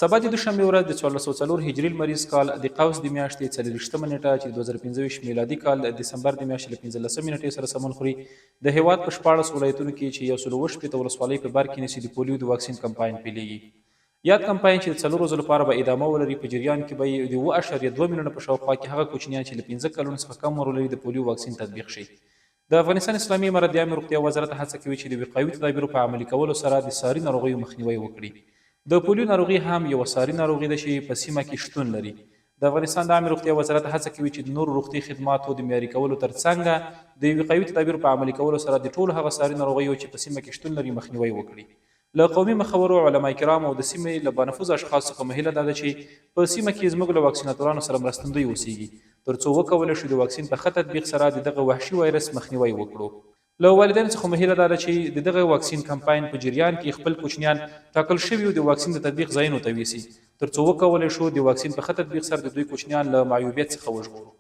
سبا د دوشنبې ورځ د 1404 هجري لمریز کال د قوس د میاشتې 24مه نیټه چې 2025 میلادي کال د دسمبر د میاشتې له 15 نیټې سره سمون خوري د هیواد په 14 ولایتونو کې چې 108 ولسوالۍ په بر کې نشي د پولیو د واکسین کمپاین پیلېږي. یاد کمپاین چې د 4 ورځو لپاره به ادامه ولري په جریان کې به د 2.2 میلیونه په شاوخوا کې هغه کوچنیان چې له 15 کلونو څخه کم عمر لري د پولیو واکسین تطبیق شي. د افغانستان اسلامي امارت د عامه روغتیا وزارت هڅه کوي چې د وقایوي تدابیرو په عملي کولو سره د ساري ناروغیو مخنیوی وکړي. د پولیو ناروغي هم یو ساري ناروغي ده چې په سیمه کې شتون لري. د افغانستان د عامه روغتیا وزارت هڅه کوي چې د نورو روغتي خدماتو د معیاري کولو ترڅنګ د وقایوي تدابیرو په عملي کولو سره د ټولو هغه ساري ناروغیو چې په سیمه کې شتون لري مخنیوی وکړي. له قومي مخورو علما کرام او د سیمې له بانفوذ اشخاصو څخه مهیله ده چې په سیمه کې زموږ له واکسیناتورانو سره مرستندوی اوسیږي ترڅو وکولی شو د واکسین په ښه تطبیق سره د دغه وحشي وایرس مخنیوی وکړو. له والدینو څخه مهیله ده چې د دغه واکسین کمپاین په جریان کې خپل کوچنیان ټاکل شویو د واکسین د تطبیق ځایونو ته یوسي ترڅو وکولی شو د واکسین په ښه تطبیق سره د دوی کوچنیان له معیوبیت څخه وژغورو.